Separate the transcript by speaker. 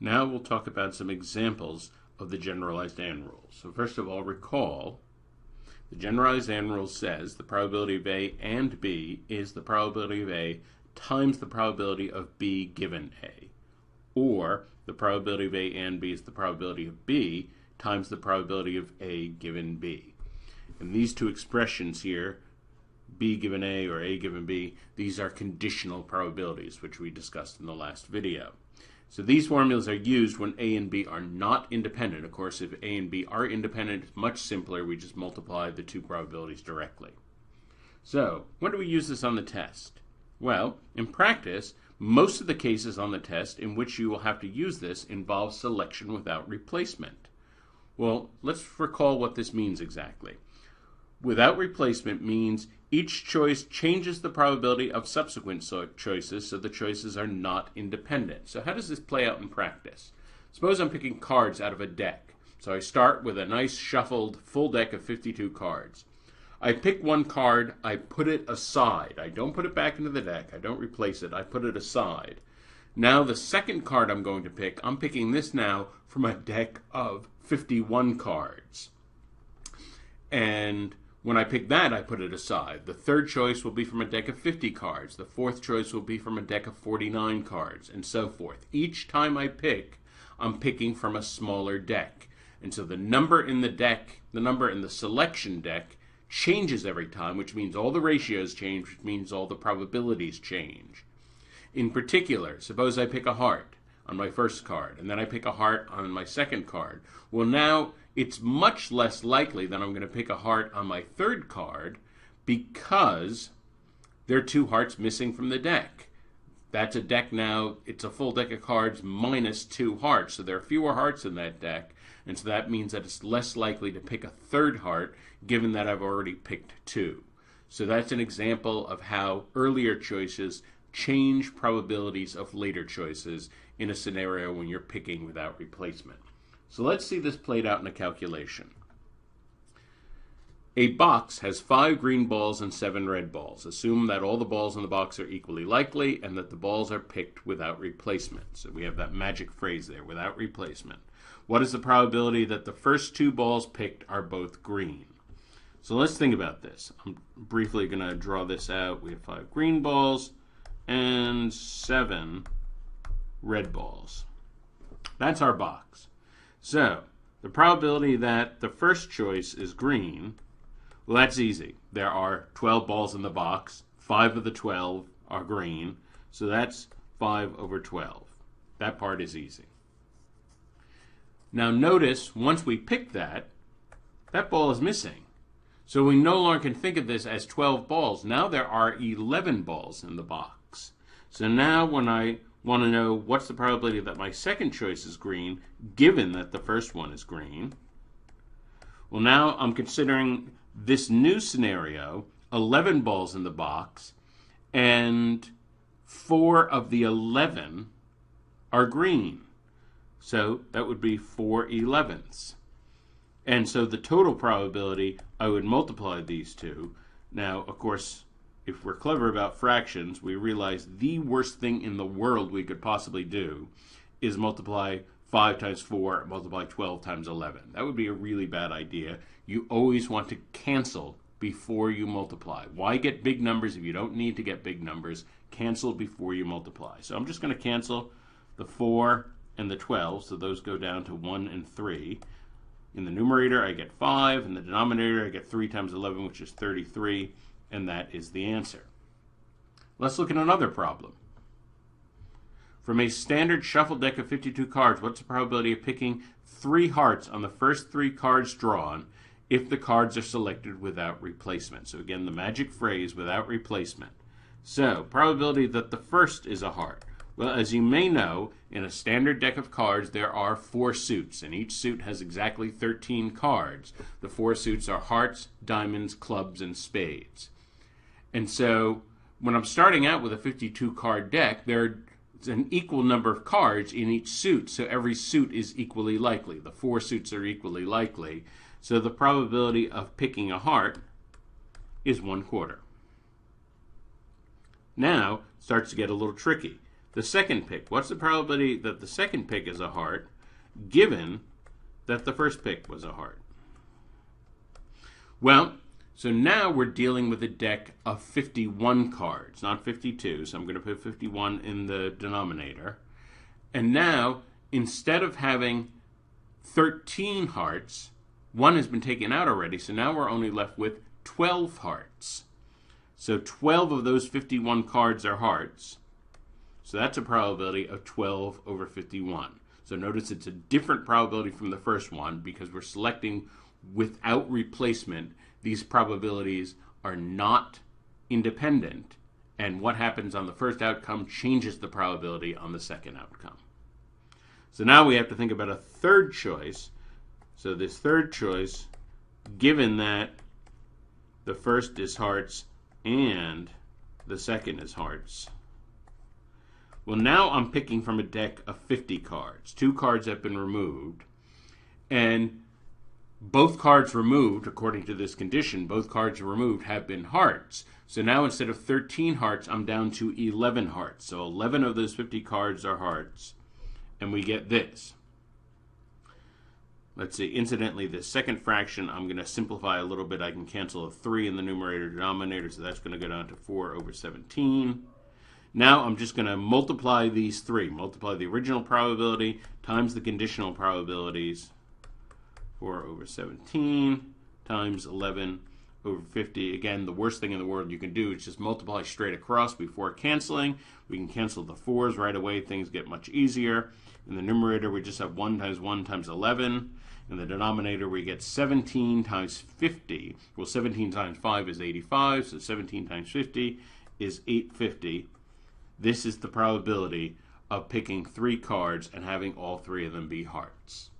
Speaker 1: Now we'll talk about some examples of the generalized and rule. So first of all, recall the generalized and rule says the probability of A and B is the probability of A times the probability of B given A. Or the probability of A and B is the probability of B times the probability of A given B. And these two expressions here, B given A or A given B, these are conditional probabilities, which we discussed in the last video. So these formulas are used when A and B are not independent. Of course, if A and B are independent, it's much simpler. We just multiply the two probabilities directly. So when do we use this on the test? Well, in practice, most of the cases on the test in which you will have to use this involve selection without replacement. Well, let's recall what this means exactly. Without replacement means each choice changes the probability of subsequent choices, so the choices are not independent. So how does this play out in practice? Suppose I'm picking cards out of a deck. So I start with a nice shuffled full deck of 52 cards. I pick one card, I put it aside. I don't put it back into the deck. I don't replace it. I put it aside. Now the second card I'm going to pick, I'm picking this now from a deck of 51 cards. And when I pick that, I put it aside. The third choice will be from a deck of 50 cards. The fourth choice will be from a deck of 49 cards, and so forth. Each time I pick, I'm picking from a smaller deck. And so the number in the deck, the number in the selection deck, changes every time, which means all the ratios change, which means all the probabilities change. In particular, suppose I pick a heart on my first card, and then I pick a heart on my second card. Well, now it's much less likely that I'm going to pick a heart on my third card because there are two hearts missing from the deck. That's a deck now, it's a full deck of cards minus two hearts, so there are fewer hearts in that deck, and so that means that it's less likely to pick a third heart given that I've already picked two. So that's an example of how earlier choices change probabilities of later choices in a scenario when you're picking without replacement. So let's see this played out in a calculation. A box has 5 green balls and 7 red balls. Assume that all the balls in the box are equally likely and that the balls are picked without replacement. So we have that magic phrase there, without replacement. What is the probability that the first 2 balls picked are both green? So let's think about this. I'm briefly going to draw this out. We have 5 green balls and 7 red balls. That's our box. So the probability that the first choice is green, well, that's easy. There are 12 balls in the box. 5 of the 12 are green. So that's 5 over 12. That part is easy. Now notice, once we pick that, that ball is missing. So we no longer can think of this as 12 balls. Now there are 11 balls in the box. So now when I want to know what's the probability that my second choice is green, given that the first one is green, well, now I'm considering this new scenario, 11 balls in the box, and 4 of the 11 are green. So that would be 4 11ths. And so the total probability, I would multiply these two. Now, of course, if we're clever about fractions, we realize the worst thing in the world we could possibly do is multiply 5 times 4, multiply 12 times 11. That would be a really bad idea. You always want to cancel before you multiply. Why get big numbers if you don't need to get big numbers? Cancel before you multiply. So I'm just going to cancel the 4 and the 12, so those go down to 1 and 3. In the numerator, I get 5. In the denominator, I get 3 times 11, which is 33. And that is the answer. Let's look at another problem. From a standard shuffle deck of 52 cards, what's the probability of picking 3 hearts on the first 3 cards drawn if the cards are selected without replacement? So again, the magic phrase, without replacement. So, probability that the first is a heart. Well, as you may know, in a standard deck of cards, there are 4 suits, and each suit has exactly 13 cards. The 4 suits are hearts, diamonds, clubs, and spades. And so when I'm starting out with a 52 card deck, there's an equal number of cards in each suit, so every suit is equally likely. The 4 suits are equally likely, so the probability of picking a heart is 1/4. Now it starts to get a little tricky. the second pick. What's the probability that the second pick is a heart, given that the first pick was a heart? Well, so now we're dealing with a deck of 51 cards, not 52, so I'm going to put 51 in the denominator. And now, instead of having 13 hearts, one has been taken out already, so now we're only left with 12 hearts. So 12 of those 51 cards are hearts. So that's a probability of 12 over 51. So notice it's a different probability from the first one because we're selecting without replacement. These probabilities are not independent, and what happens on the first outcome changes the probability on the second outcome. So now we have to think about a third choice. So this third choice, given that the first is hearts and the second is hearts. Well, now I'm picking from a deck of 50 cards. 2 cards have been removed, and both cards removed, according to this condition, both cards removed have been hearts. So now instead of 13 hearts, I'm down to 11 hearts. So 11 of those 50 cards are hearts, and we get this. Let's see, incidentally, the second fraction, I'm going to simplify a little bit. I can cancel a 3 in the numerator denominator, so that's going to go down to 4 over 17. Now I'm just going to multiply these 3. Multiply the original probability times the conditional probabilities. 4 over 17 times 11 over 50. Again, the worst thing in the world you can do is just multiply straight across before canceling. We can cancel the 4s right away. Things get much easier. In the numerator, we just have 1 times 1 times 11. In the denominator, we get 17 times 50. Well, 17 times 5 is 85, so 17 times 50 is 850. This is the probability of picking 3 cards and having all 3 of them be hearts.